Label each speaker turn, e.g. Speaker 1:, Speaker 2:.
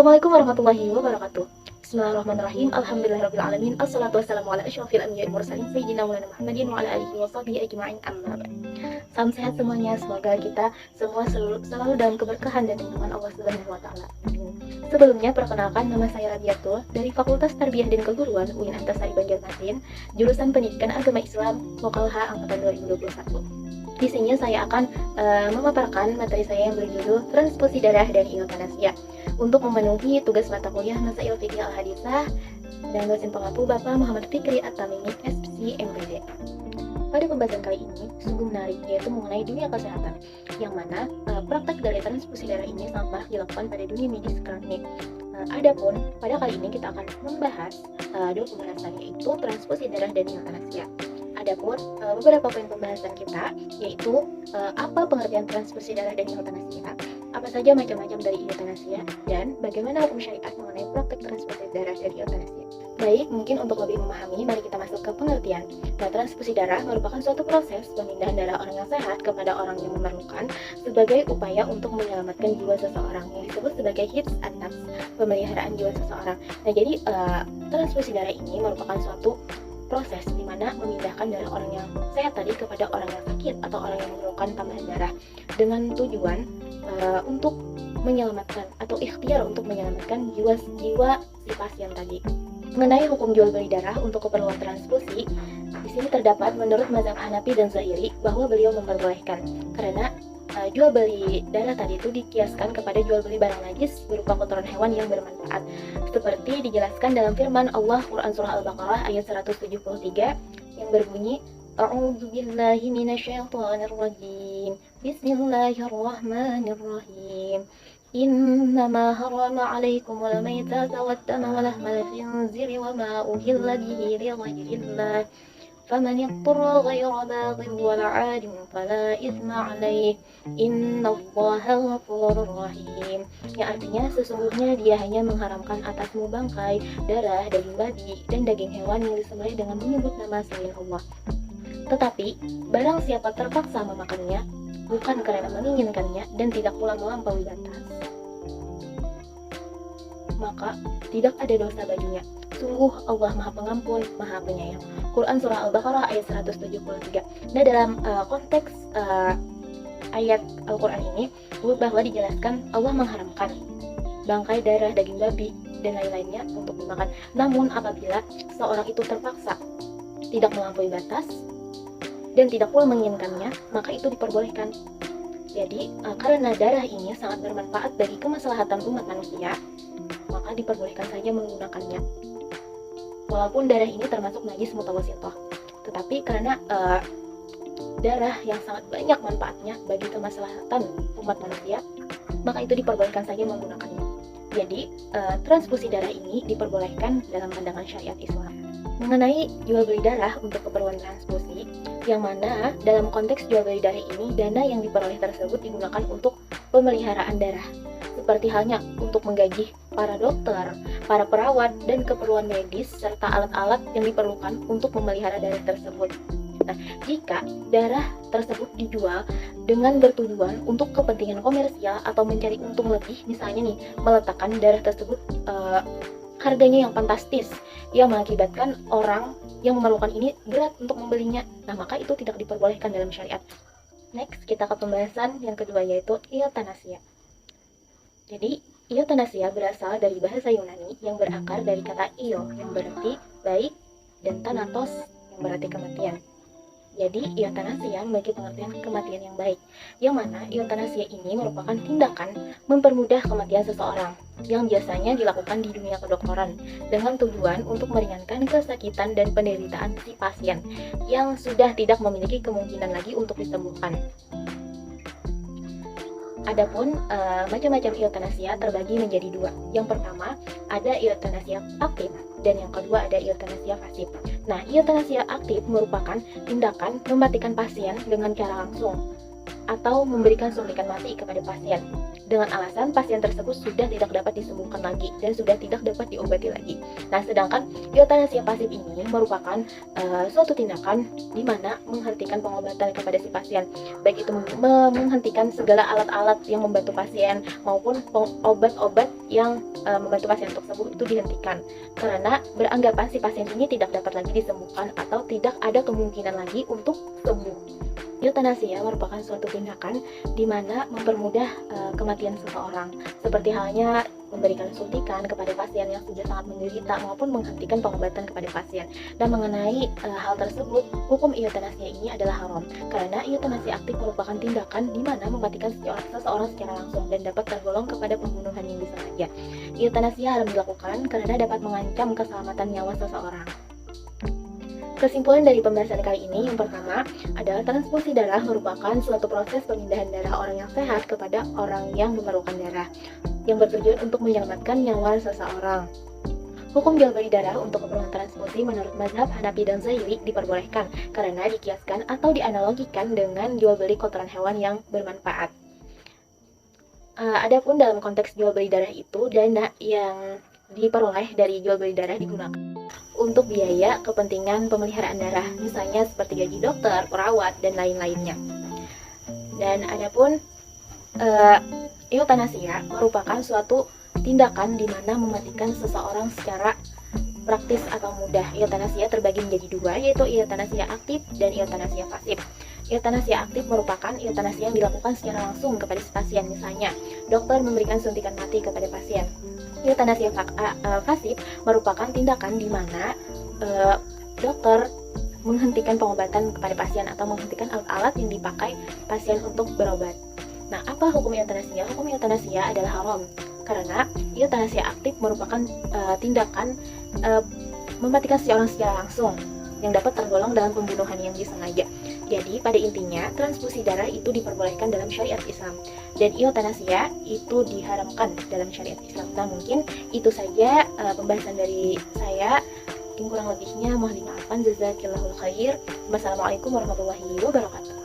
Speaker 1: Assalamualaikum warahmatullahi wabarakatuh. Bismillahirrahmanirrahim. Alhamdulillahirrabbilalamin. Assalatu wassalamu ala asyrafil anbiya'i wal mursalin sayyidina Maulana Muhammadin wa ala alihi wa sahbihi ajma'in, amma ba'd. Salam sehat semuanya. Semoga kita semua selalu dalam keberkahan dan lindungan Allah Subhanahu wa taala. Sebelumnya perkenalkan, nama saya Rabiatul dari Fakultas Tarbiyah dan Keguruan UIN Antasari Banjarmasin, jurusan Pendidikan Agama Islam Lokal H angkatan 2021. Di sini saya akan memaparkan materi saya yang berjudul transfusi darah dan eutanasia untuk memenuhi tugas mata kuliah Masail Fiqih Al-Haditsah dan dosen pengampu Bapak Muhammad Fikri At-Tamimi, SPC MPD. Pada pembahasan kali ini sungguh menarik, yaitu mengenai dunia kesehatan, yang mana praktek dari transfusi darah ini sangat banyak dilakukan pada dunia medis sekarang ini. Adapun pada kali ini kita akan membahas dua pembahasan, yaitu transfusi darah dan eutanasia. Adapun beberapa poin pembahasan kita yaitu apa pengertian transfusi darah dan eutanasia, apa saja macam-macam dari eutanasia, dan bagaimana hukum syariat mengenai praktek transfusi darah dan eutanasia. Baik, mungkin untuk lebih memahami, mari kita masuk ke pengertian. Nah, transfusi darah merupakan suatu proses pemindahan darah orang yang sehat kepada orang yang memerlukan sebagai upaya untuk menyelamatkan jiwa seseorang, yang disebut sebagai hifz an-nafs, pemeliharaan jiwa seseorang. Nah, jadi transfusi darah ini merupakan suatu proses di mana memindahkan darah orang yang sehat tadi kepada orang yang sakit atau orang yang memerlukan tambahan darah dengan tujuan untuk menyelamatkan atau ikhtiar untuk menyelamatkan jiwa si pasien tadi. Mengenai hukum jual beli darah untuk keperluan transfusi, di sini terdapat menurut mazhab Hanafi dan Zahiri bahwa beliau memperbolehkan, karena jual beli darah tadi itu dikiaskan kepada jual beli barang najis berupa kotoran hewan yang bermanfaat, seperti dijelaskan dalam firman Allah Quran Surah Al-Baqarah ayat 173 yang berbunyi, A'udzubillahi minasyaitonirrajim, Bismillahirrahmanirrahim, Innama harrama alaikumul maytata waddama wa lahmal khinziri wa ma uhilla bihi li ghairillah, faman yattara ghayra baghin wala 'adin fala itsma 'alaihi, innallaha ghafurur rahim. Yang artinya sesungguhnya dia hanya mengharamkan atasmu bangkai, darah, daging babi, dan daging hewan yang disembelih dengan menyebut nama selain Allah. Tetapi barang siapa terpaksa memakannya bukan karena menginginkannya dan tidak pula melampaui batas, maka tidak ada dosa baginya. Sungguh Allah Maha Pengampun, Maha Penyayang. Quran Surah Al-Baqarah ayat 173. Nah, dalam konteks ayat Al-Quran ini bahwa dijelaskan Allah mengharamkan bangkai, darah, daging babi, dan lain-lainnya untuk dimakan. Namun apabila seorang itu terpaksa, tidak melampaui batas, dan tidak pula menginginkannya, maka itu diperbolehkan. Jadi karena darah ini sangat bermanfaat bagi kemaslahatan umat manusia, maka diperbolehkan saja menggunakannya. Walaupun darah ini termasuk najis mutawassithah, tetapi karena darah yang sangat banyak manfaatnya bagi kemaslahatan umat manusia, maka itu diperbolehkan saja menggunakannya. Jadi transfusi darah ini diperbolehkan dalam pandangan syariat Islam. Mengenai jual beli darah untuk keperluan transfusi, yang mana dalam konteks jual beli darah ini dana yang diperoleh tersebut digunakan untuk pemeliharaan darah, seperti halnya untuk menggaji para dokter, para perawat, dan keperluan medis serta alat-alat yang diperlukan untuk memelihara darah tersebut. Nah, jika darah tersebut dijual dengan bertujuan untuk kepentingan komersial atau mencari untung lebih, misalnya nih meletakkan darah tersebut harganya yang fantastis yang mengakibatkan orang yang memerlukan ini berat untuk membelinya, nah maka itu tidak diperbolehkan dalam syariat. Next, kita ke pembahasan yang kedua, yaitu eutanasia. Jadi eutanasia berasal dari bahasa Yunani yang berakar dari kata io yang berarti baik dan thanatos yang berarti kematian. Jadi eutanasia memiliki pengertian kematian yang baik, yang mana eutanasia ini merupakan tindakan mempermudah kematian seseorang yang biasanya dilakukan di dunia kedokteran dengan tujuan untuk meringankan kesakitan dan penderitaan si pasien yang sudah tidak memiliki kemungkinan lagi untuk disembuhkan. Adapun macam-macam eutanasia terbagi menjadi dua. Yang pertama ada eutanasia aktif dan yang kedua ada eutanasia pasif. Nah, eutanasia aktif merupakan tindakan mematikan pasien dengan cara langsung atau memberikan suntikan mati kepada pasien dengan alasan pasien tersebut sudah tidak dapat disembuhkan lagi dan sudah tidak dapat diobati lagi. Nah, sedangkan eutanasia pasif ini merupakan suatu tindakan di mana menghentikan pengobatan kepada si pasien, baik itu menghentikan segala alat-alat yang membantu pasien maupun obat-obat yang membantu pasien untuk sembuh itu dihentikan, karena beranggapan si pasien ini tidak dapat lagi disembuhkan atau tidak ada kemungkinan lagi untuk sembuh. Eutanasia merupakan suatu tindakan di mana mempermudah kematian seseorang, seperti halnya memberikan suntikan kepada pasien yang sudah sangat menderita maupun menghentikan pengobatan kepada pasien. Dan mengenai hal tersebut, hukum eutanasia ini adalah haram, karena eutanasia aktif merupakan tindakan di mana mematikan seseorang secara langsung dan dapat tergolong kepada pembunuhan yang disengaja. Eutanasia haram dilakukan karena dapat mengancam keselamatan nyawa seseorang. Kesimpulan dari pembahasan kali ini, yang pertama adalah transfusi darah merupakan suatu proses pemindahan darah orang yang sehat kepada orang yang memerlukan darah, yang bertujuan untuk menyelamatkan nyawa seseorang. Hukum jual beli darah untuk keperluan transfusi menurut mazhab Hanafi dan Zahiri diperbolehkan karena dikiaskan atau dianalogikan dengan jual beli kotoran hewan yang bermanfaat. Adapun dalam konteks jual beli darah itu, dana yang diperoleh dari jual beli darah digunakan untuk biaya kepentingan pemeliharaan darah, misalnya seperti gaji dokter, perawat, dan lain-lainnya. Dan adapun eutanasia merupakan suatu tindakan di mana mematikan seseorang secara praktis atau mudah. Eutanasia terbagi menjadi dua, yaitu eutanasia aktif dan eutanasia pasif. Eutanasia aktif merupakan eutanasia yang dilakukan secara langsung kepada pasien, misalnya dokter memberikan suntikan mati kepada pasien. Eutanasia pasif merupakan tindakan di mana dokter menghentikan pengobatan kepada pasien atau menghentikan alat-alat yang dipakai pasien untuk berobat. Nah, apa hukum eutanasia? Hukum eutanasia adalah haram karena eutanasia aktif merupakan tindakan mematikan seseorang secara langsung yang dapat tergolong dalam pembunuhan yang disengaja. Jadi, pada intinya, transfusi darah itu diperbolehkan dalam syariat Islam, dan eutanasia itu diharamkan dalam syariat Islam. Nah, mungkin itu saja pembahasan dari saya. Kurang lebihnya mohon dimaafkan. Jazakillahul khair. Wassalamualaikum warahmatullahi wabarakatuh.